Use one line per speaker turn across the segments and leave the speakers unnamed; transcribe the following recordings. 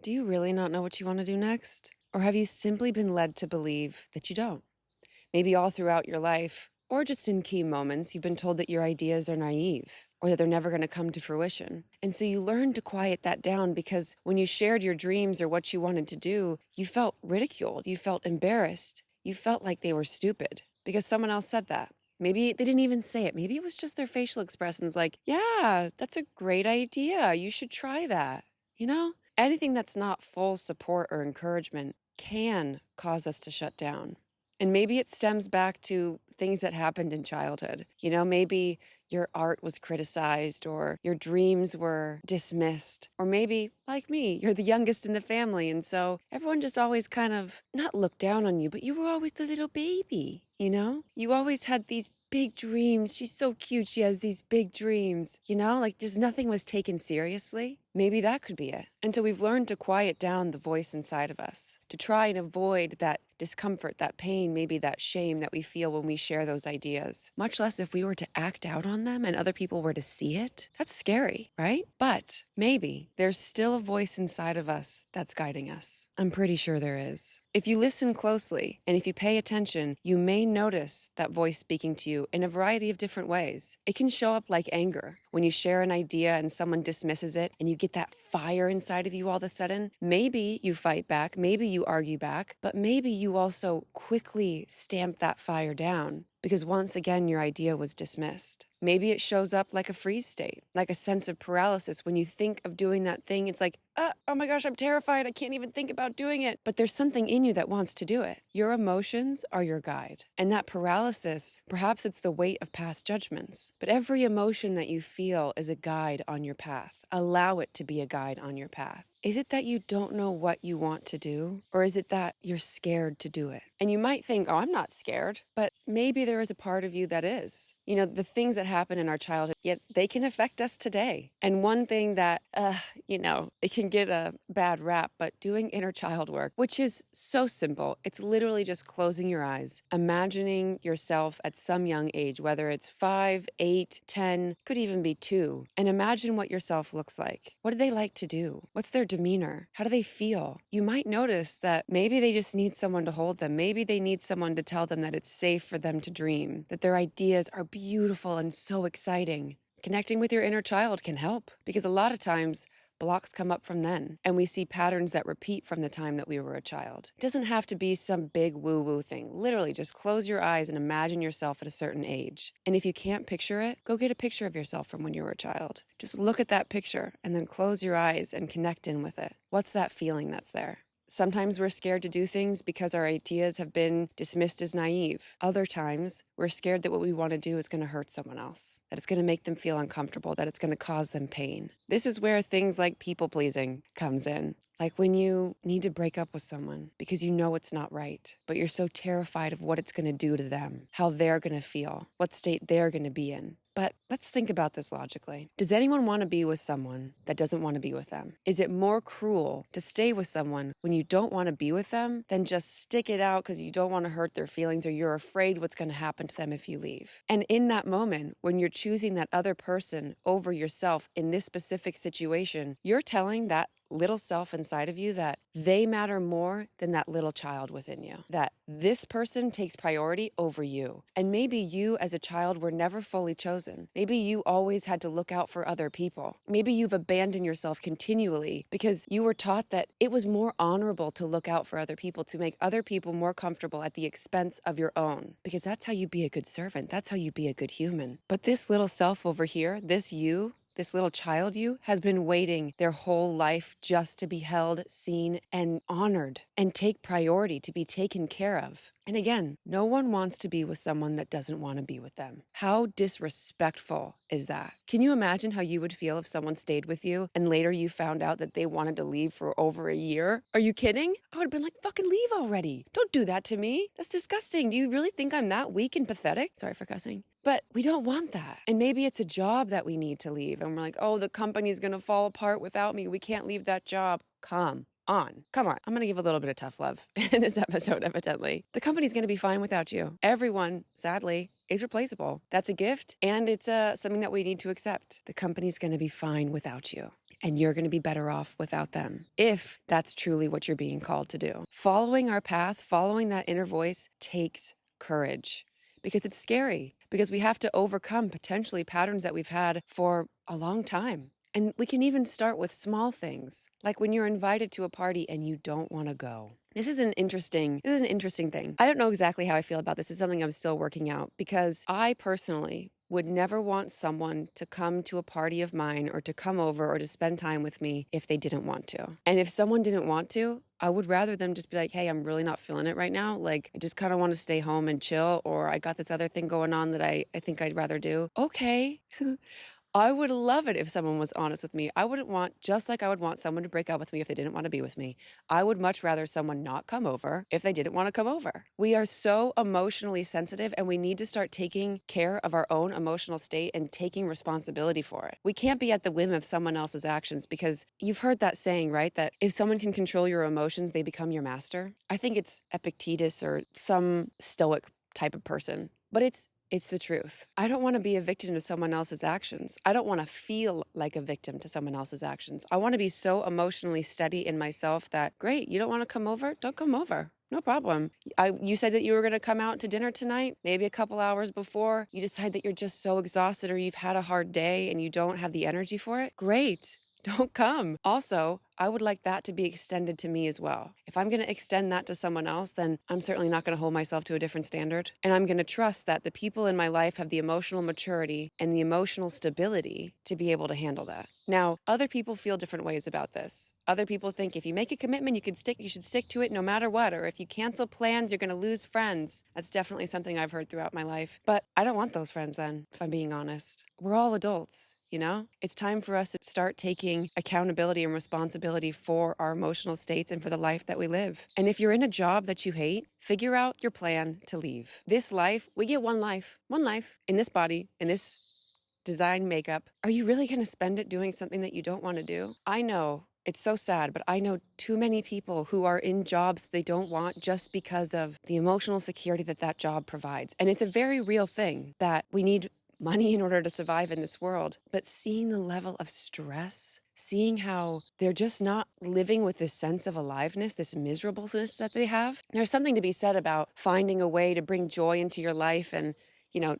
Do you really not know what you want to do next? Or have you simply been led to believe that you don't? Maybe all throughout your life, or just in key moments, you've been told that your ideas are naive or that they're never going to come to fruition. And so you learned to quiet that down because when you shared your dreams or what you wanted to do, you felt ridiculed, you felt embarrassed, you felt like they were stupid because someone else said that. Maybe they didn't even say it. Maybe it was just their facial expressions like, yeah, that's a great idea. You should try that. You know, anything that's not full support or encouragement can cause us to shut down. And maybe it stems back to things that happened in childhood. You know, maybe your art was criticized or your dreams were dismissed. Or maybe, like me, you're the youngest in the family. And so everyone just always kind of not looked down on you, but you were always the little baby, you know? You always had these big dreams. She's so cute. She has these big dreams, you know, like just nothing was taken seriously. Maybe that could be it. And so we've learned to quiet down the voice inside of us, to try and avoid that discomfort, that pain, maybe that shame that we feel when we share those ideas. Much less if we were to act out on them and other people were to see it. That's scary, right? But maybe there's still a voice inside of us that's guiding us. I'm pretty sure there is. If you listen closely and if you pay attention, you may notice that voice speaking to you in a variety of different ways. It can show up like anger. When you share an idea and someone dismisses it and you get that fire inside of you all of a sudden, maybe you fight back, maybe you argue back, but maybe you also quickly stamp that fire down because once again, your idea was dismissed. Maybe it shows up like a freeze state, like a sense of paralysis. When you think of doing that thing, it's like, oh my gosh, I'm terrified. I can't even think about doing it. But there's something in you that wants to do it. Your emotions are your guide. And that paralysis, perhaps it's the weight of past judgments. But every emotion that you feel is a guide on your path. Allow it to be a guide on your path. Is it that you don't know what you want to do? Or is it that you're scared to do it? And you might think, oh, I'm not scared. But maybe there is a part of you that is. You know, the things that happen in our childhood, yet they can affect us today. And one thing that, it can get a bad rap, but doing inner child work, which is so simple. It's literally just closing your eyes, imagining yourself at some young age, whether it's 5, 8, 10, could even be 2, and imagine what yourself looks like. What do they like to do? What's their demeanor? How do they feel? You might notice that maybe they just need someone to hold them. Maybe they need someone to tell them that it's safe for them to dream, that their ideas are beautiful and so exciting. Connecting with your inner child can help because a lot of times blocks come up from then, and we see patterns that repeat from the time that we were a child. It doesn't have to be some big woo-woo thing. Literally, just close your eyes and imagine yourself at a certain age. And if you can't picture it, go get a picture of yourself from when you were a child. Just look at that picture and then close your eyes and connect in with it. What's that feeling that's there? Sometimes we're scared to do things because our ideas have been dismissed as naive. Other times, we're scared that what we want to do is going to hurt someone else, that it's going to make them feel uncomfortable, that it's going to cause them pain. This is where things like people-pleasing comes in. Like when you need to break up with someone because you know it's not right, but you're so terrified of what it's going to do to them, how they're going to feel, what state they're going to be in. But let's think about this logically. Does anyone want to be with someone that doesn't want to be with them? Is it more cruel to stay with someone when you don't want to be with them than just stick it out because you don't want to hurt their feelings or you're afraid what's going to happen to them if you leave? And in that moment, when you're choosing that other person over yourself in this specific situation, you're telling that little self inside of you that they matter more than that little child within you, that this person takes priority over you. And maybe you as a child were never fully chosen. Maybe you always had to look out for other people. Maybe you've abandoned yourself continually because you were taught that it was more honorable to look out for other people, to make other people more comfortable at the expense of your own, because that's how you be a good servant. That's how you be a good human. But this little self over here, this little child you has been waiting their whole life just to be held, seen, and honored and take priority, to be taken care of. And again, no one wants to be with someone that doesn't want to be with them. How disrespectful is that? Can you imagine how you would feel if someone stayed with you and later you found out that they wanted to leave for over a year? Are you kidding? I would have been like, fucking leave already. Don't do that to me. That's disgusting. Do you really think I'm that weak and pathetic? Sorry for cussing. But we don't want that. And maybe it's a job that we need to leave. And we're like, oh, the company's going to fall apart without me. We can't leave that job. Come on. I'm going to give a little bit of tough love in this episode, evidently. The company's going to be fine without you. Everyone, sadly, is replaceable. That's a gift, and it's something that we need to accept. The company's going to be fine without you. and you're going to be better off without them, if that's truly what you're being called to do. Following our path, following that inner voice takes courage, because it's scary, because we have to overcome potentially patterns that we've had for a long time. And we can even start with small things, like when you're invited to a party and you don't want to go. This is an interesting thing. I don't know exactly how I feel about this. It's something I'm still working out, because I personally would never want someone to come to a party of mine or to come over or to spend time with me if they didn't want to. And if someone didn't want to, I would rather them just be like, hey, I'm really not feeling it right now. Like, I just kind of want to stay home and chill, or I got this other thing going on that I think I'd rather do. Okay. I would love it if someone was honest with me. I wouldn't want, just like I would want someone to break up with me if they didn't want to be with me, I would much rather someone not come over if they didn't want to come over. We are so emotionally sensitive, and we need to start taking care of our own emotional state and taking responsibility for it. We can't be at the whim of someone else's actions, because you've heard that saying, right? That if someone can control your emotions, they become your master. I think it's Epictetus or some stoic type of person, but it's the truth. I don't want to be a victim to someone else's actions. I don't want to feel like a victim to someone else's actions. I want to be so emotionally steady in myself that, great, you don't want to come over? Don't come over. No problem. You said that you were going to come out to dinner tonight, maybe a couple hours before. You decide that you're just so exhausted, or you've had a hard day and you don't have the energy for it. Great. Don't come. Also, I would like that to be extended to me as well. If I'm going to extend that to someone else, then I'm certainly not going to hold myself to a different standard. And I'm going to trust that the people in my life have the emotional maturity and the emotional stability to be able to handle that. Now, other people feel different ways about this. Other people think if you make a commitment, you should stick to it no matter what. Or if you cancel plans, you're going to lose friends. That's definitely something I've heard throughout my life. But I don't want those friends then, if I'm being honest. We're all adults. You know, it's time for us to start taking accountability and responsibility for our emotional states and for the life that we live. And if you're in a job that you hate, figure out your plan to leave. This life, we get one life in this body, in this design makeup. Are you really going to spend it doing something that you don't want to do? I know it's so sad, but I know too many people who are in jobs they don't want just because of the emotional security that job provides. And it's a very real thing that we need money in order to survive in this world. But seeing the level of stress, seeing how they're just not living with this sense of aliveness, this miserableness that they have, there's something to be said about finding a way to bring joy into your life. And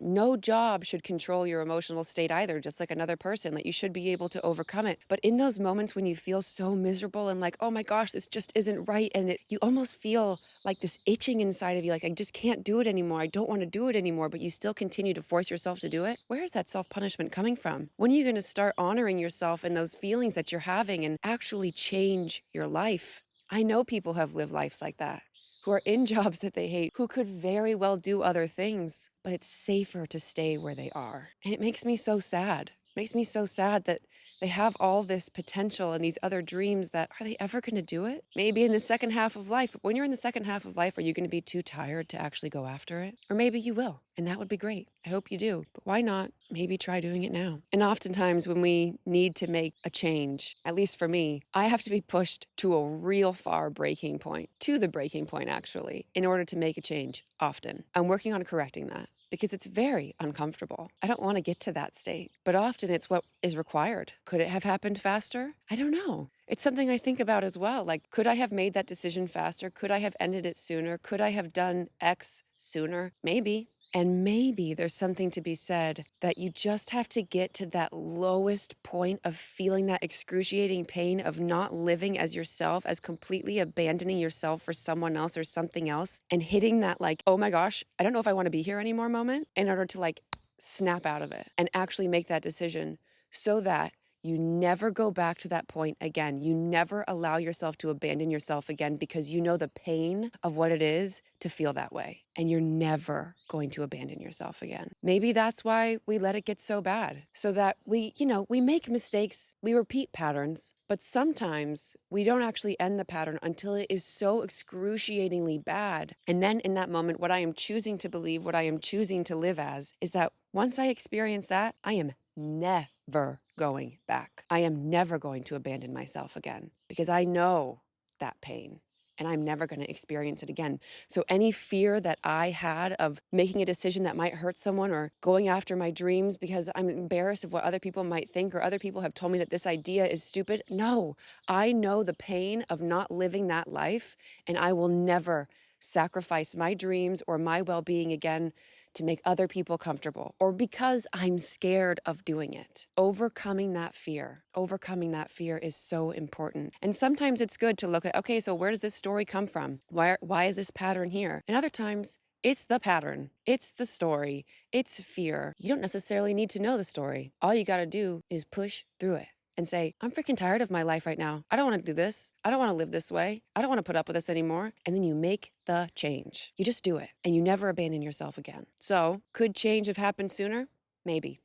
no job should control your emotional state either, just like another person, that you should be able to overcome it. But in those moments when you feel so miserable and like, oh my gosh, this just isn't right, and you almost feel like this itching inside of you, like I just can't do it anymore, I don't want to do it anymore, but you still continue to force yourself to do it. Where is that self-punishment coming from? When are you going to start honoring yourself and those feelings that you're having and actually change your life? I know people have lived lives like that, who are in jobs that they hate, who could very well do other things, but it's safer to stay where they are. And it makes me so sad. It makes me so sad that they have all this potential and these other dreams that, are they ever going to do it? Maybe in the second half of life. When you're in the second half of life, are you going to be too tired to actually go after it? Or maybe you will, and that would be great. I hope you do. But why not maybe try doing it now? And oftentimes when we need to make a change, at least for me, I have to be pushed to a real far breaking point, to the breaking point actually, in order to make a change often. I'm working on correcting that, because it's very uncomfortable. I don't want to get to that state, but often it's what is required. Could it have happened faster? I don't know. It's something I think about as well. Like, could I have made that decision faster? Could I have ended it sooner? Could I have done X sooner? Maybe. And maybe there's something to be said that you just have to get to that lowest point of feeling that excruciating pain of not living as yourself, as completely abandoning yourself for someone else or something else, and hitting that like, oh my gosh, I don't know if I want to be here anymore moment, in order to like snap out of it and actually make that decision, so that you never go back to that point again. You never allow yourself to abandon yourself again, because you know the pain of what it is to feel that way. And you're never going to abandon yourself again. Maybe that's why we let it get so bad, so that we make mistakes, we repeat patterns, but sometimes we don't actually end the pattern until it is so excruciatingly bad. And then in that moment, what I am choosing to believe, what I am choosing to live as, is that once I experience that, I am never going back. I am never going to abandon myself again, because I know that pain. and I'm never going to experience it again. So any fear that I had of making a decision that might hurt someone or going after my dreams because I'm embarrassed of what other people might think or other people have told me that this idea is stupid. No, I know the pain of not living that life, and I will never sacrifice my dreams or my well-being again to make other people comfortable or because I'm scared of doing it. Overcoming that fear is so important. And sometimes it's good to look at, okay, so where does this story come from? Why is this pattern here? And other times it's the pattern, it's the story, it's fear. You don't necessarily need to know the story. All you got to do is push through it and say, I'm freaking tired of my life right now. I don't want to do this. I don't want to live this way. I don't want to put up with this anymore. And then you make the change. You just do it and you never abandon yourself again. So could change have happened sooner? Maybe.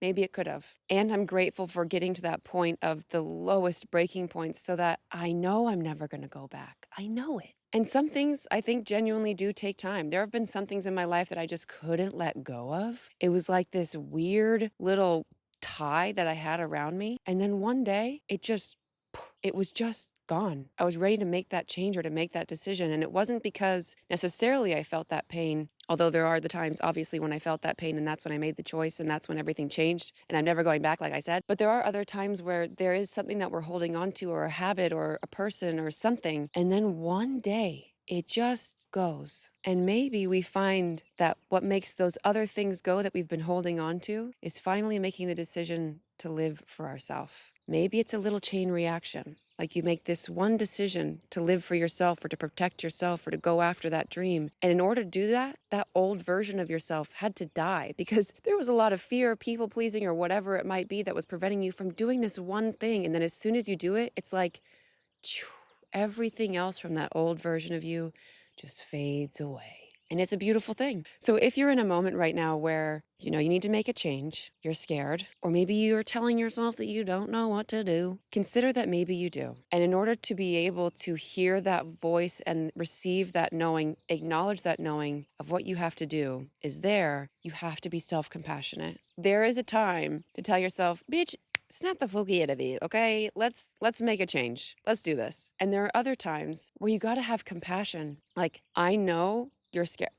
Maybe it could have. And I'm grateful for getting to that point of the lowest breaking points so that I know I'm never going to go back. I know it. And some things I think genuinely do take time. There have been some things in my life that I just couldn't let go of. It was like this weird little tie that I had around me. And then one day it was just gone. I was ready to make that change or to make that decision. And it wasn't because necessarily I felt that pain, although there are the times obviously when I felt that pain and that's when I made the choice and that's when everything changed and I'm never going back, like I said. But there are other times where there is something that we're holding on to or a habit or a person or something. And then one day it just goes. And maybe we find that what makes those other things go that we've been holding on to is finally making the decision to live for ourselves. Maybe it's a little chain reaction. Like you make this one decision to live for yourself or to protect yourself or to go after that dream. And in order to do that, that old version of yourself had to die because there was a lot of fear, people pleasing, or whatever it might be that was preventing you from doing this one thing. And then as soon as you do it, it's like everything else from that old version of you just fades away. And it's a beautiful thing. So if you're in a moment right now where, you need to make a change, you're scared, or maybe you're telling yourself that you don't know what to do, consider that maybe you do. And in order to be able to hear that voice and receive that knowing, acknowledge that knowing of what you have to do is there, you have to be self-compassionate. There is a time to tell yourself, bitch, snap the fucking out of it, okay? Let's make a change. Let's do this. And there are other times where you got to have compassion. Like, I know you're scared.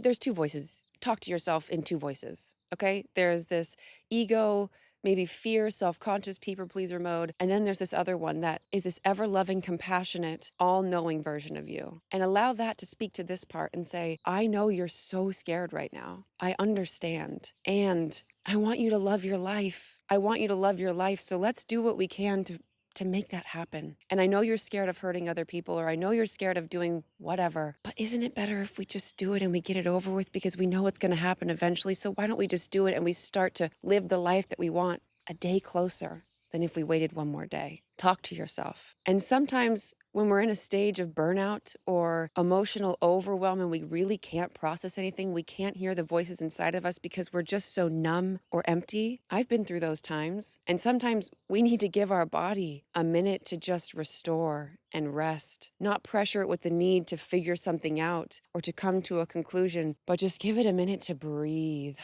There's two voices. Talk to yourself in two voices, okay? There's this ego, maybe fear, self-conscious, people-pleaser mode. And then there's this other one that is this ever-loving, compassionate, all-knowing version of you. And allow that to speak to this part and say, I know you're so scared right now. I understand. And I want you to love your life. I want you to love your life. So let's do what we can to make that happen. And I know you're scared of hurting other people, or I know you're scared of doing whatever, but isn't it better if we just do it and we get it over with because we know it's going to happen eventually? So why don't we just do it and we start to live the life that we want a day closer than if we waited one more day? Talk to yourself. And sometimes when we're in a stage of burnout or emotional overwhelm and we really can't process anything, we can't hear the voices inside of us because we're just so numb or empty. I've been through those times. And sometimes we need to give our body a minute to just restore and rest, not pressure it with the need to figure something out or to come to a conclusion, but just give it a minute to breathe.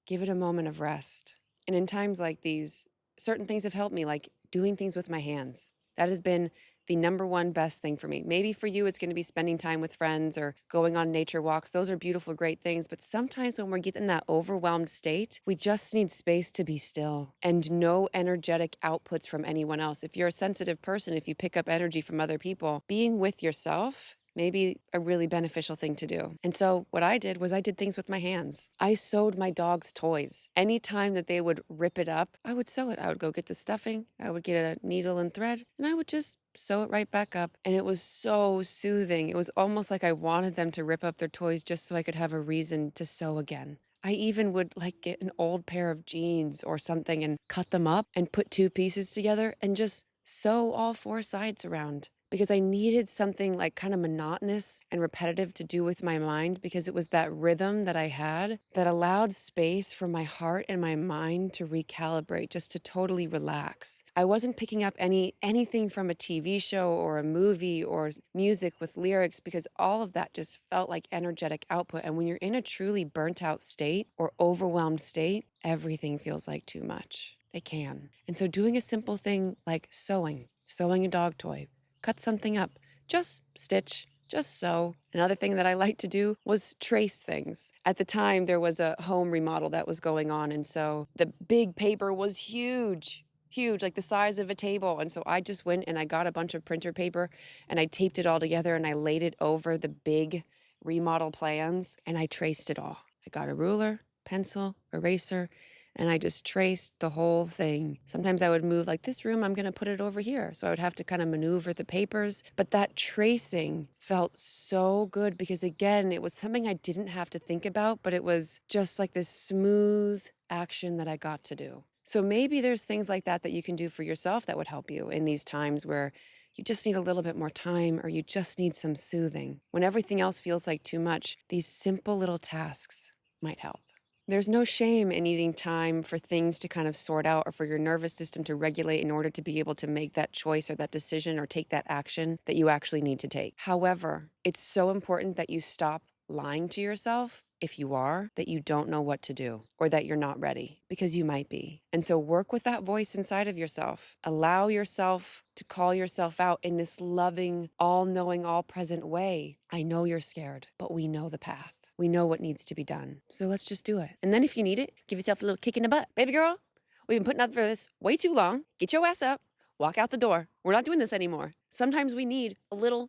Give it a moment of rest. And in times like these, certain things have helped me, like doing things with my hands. That has been the number one best thing for me. Maybe for you, it's going to be spending time with friends or going on nature walks. Those are beautiful, great things. But sometimes when we're getting in that overwhelmed state, we just need space to be still and no energetic outputs from anyone else. If you're a sensitive person, if you pick up energy from other people, being with yourself may be a really beneficial thing to do. And so what I did was I did things with my hands. I sewed my dog's toys. Anytime that they would rip it up, I would sew it. I would go get the stuffing. I would get a needle and thread, and I would just sew it right back up. And it was so soothing. It was almost like I wanted them to rip up their toys just so I could have a reason to sew again. I even would get an old pair of jeans or something and cut them up and put two pieces together and just sew all four sides around. Because I needed something kind of monotonous and repetitive to do with my mind, because it was that rhythm that I had that allowed space for my heart and my mind to recalibrate, just to totally relax. I wasn't picking up anything from a TV show or a movie or music with lyrics, because all of that just felt like energetic output. And when you're in a truly burnt out state or overwhelmed state, everything feels like too much. It can. And so doing a simple thing like sewing a dog toy, cut something up, just stitch, just sew. Another thing that I liked to do was trace things. At the time, there was a home remodel that was going on, and so the big paper was huge, like the size of a table. And so I just went and I got a bunch of printer paper and I taped it all together and I laid it over the big remodel plans and I traced it all. I got a ruler, pencil, eraser, and I just traced the whole thing. Sometimes I would move like this room, I'm going to put it over here. So I would have to kind of maneuver the papers. But that tracing felt so good because, again, it was something I didn't have to think about, but it was just like this smooth action that I got to do. So maybe there's things like that that you can do for yourself that would help you in these times where you just need a little bit more time or you just need some soothing. When everything else feels like too much, these simple little tasks might help. There's no shame in needing time for things to kind of sort out or for your nervous system to regulate in order to be able to make that choice or that decision or take that action that you actually need to take. However, it's so important that you stop lying to yourself, if you are, that you don't know what to do or that you're not ready, because you might be. And so work with that voice inside of yourself. Allow yourself to call yourself out in this loving, all-knowing, all-present way. I know you're scared, but we know the path. We know what needs to be done. So let's just do it. And then if you need it, give yourself a little kick in the butt. Baby girl, we've been putting up for this way too long. Get your ass up. Walk out the door. We're not doing this anymore. Sometimes we need a little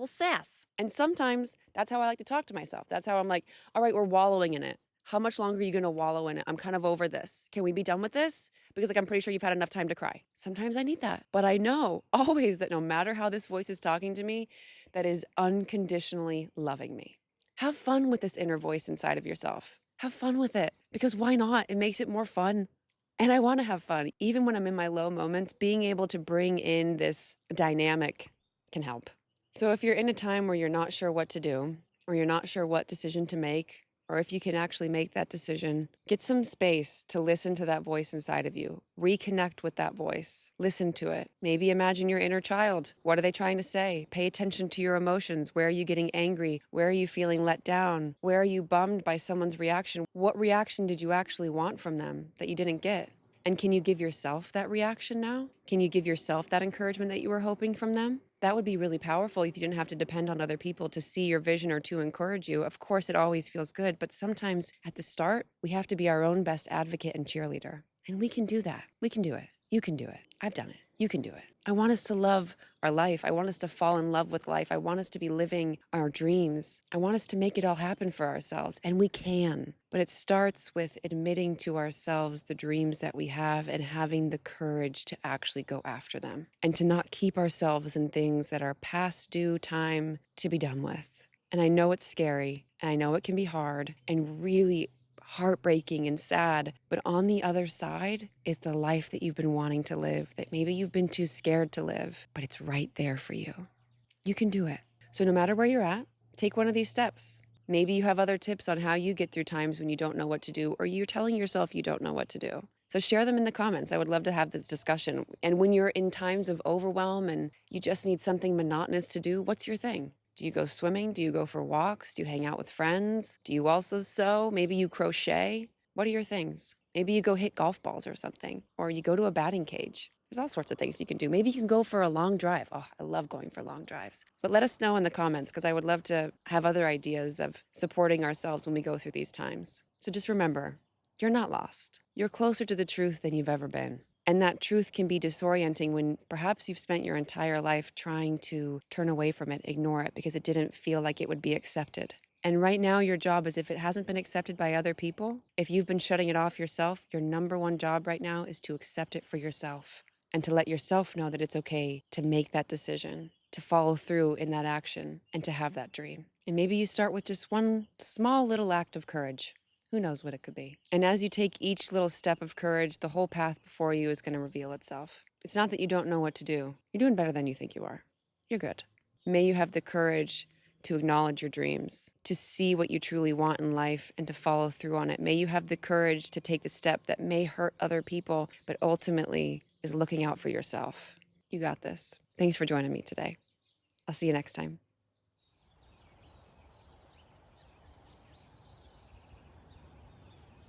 sass. And sometimes that's how I like to talk to myself. That's how I'm like, all right, we're wallowing in it. How much longer are you going to wallow in it? I'm kind of over this. Can we be done with this? Because I'm pretty sure you've had enough time to cry. Sometimes I need that. But I know always that no matter how this voice is talking to me, that is unconditionally loving me. Have fun with this inner voice inside of yourself. Have fun with it, because why not? It makes it more fun. And I want to have fun. Even when I'm in my low moments, being able to bring in this dynamic can help. So if you're in a time where you're not sure what to do, or you're not sure what decision to make, or if you can actually make that decision, get some space to listen to that voice inside of you. Reconnect with that voice. Listen to it. Maybe imagine your inner child. What are they trying to say? Pay attention to your emotions. Where are you getting angry? Where are you feeling let down? Where are you bummed by someone's reaction? What reaction did you actually want from them that you didn't get? And can you give yourself that reaction now? Can you give yourself that encouragement that you were hoping from them? That would be really powerful if you didn't have to depend on other people to see your vision or to encourage you. Of course, it always feels good, but sometimes at the start, we have to be our own best advocate and cheerleader. And we can do that. We can do it. You can do it. I've done it. You can do it. I want us to love our life. I want us to fall in love with life. I want us to be living our dreams. I want us to make it all happen for ourselves. And we can. But it starts with admitting to ourselves the dreams that we have and having the courage to actually go after them and to not keep ourselves in things that are past due time to be done with. And I know it's scary and I know it can be hard and really heartbreaking and sad, but on the other side is the life that you've been wanting to live, that maybe you've been too scared to live, but it's right there for you. You can do it. So no matter where you're at, take one of these steps. Maybe you have other tips on how you get through times when you don't know what to do, or you're telling yourself you don't know what to do. So share them in the comments. I would love to have this discussion. And when you're in times of overwhelm and you just need something monotonous to do, what's your thing? Do you go swimming? Do you go for walks? Do you hang out with friends? Do you also sew? Maybe you crochet? What are your things? Maybe you go hit golf balls or something, or you go to a batting cage. There's all sorts of things you can do. Maybe you can go for a long drive. Oh, I love going for long drives. But let us know in the comments, because I would love to have other ideas of supporting ourselves when we go through these times. So just remember, you're not lost. You're closer to the truth than you've ever been. And that truth can be disorienting when perhaps you've spent your entire life trying to turn away from it, ignore it, because it didn't feel like it would be accepted. And right now, your job is, if it hasn't been accepted by other people, if you've been shutting it off yourself, your number one job right now is to accept it for yourself and to let yourself know that it's okay to make that decision, to follow through in that action, and to have that dream. And maybe you start with just one small little act of courage. Who knows what it could be? And as you take each little step of courage, the whole path before you is going to reveal itself. It's not that you don't know what to do. You're doing better than you think you are. You're good. May you have the courage to acknowledge your dreams, to see what you truly want in life, and to follow through on it. May you have the courage to take the step that may hurt other people, but ultimately is looking out for yourself. You got this. Thanks for joining me today. I'll see you next time.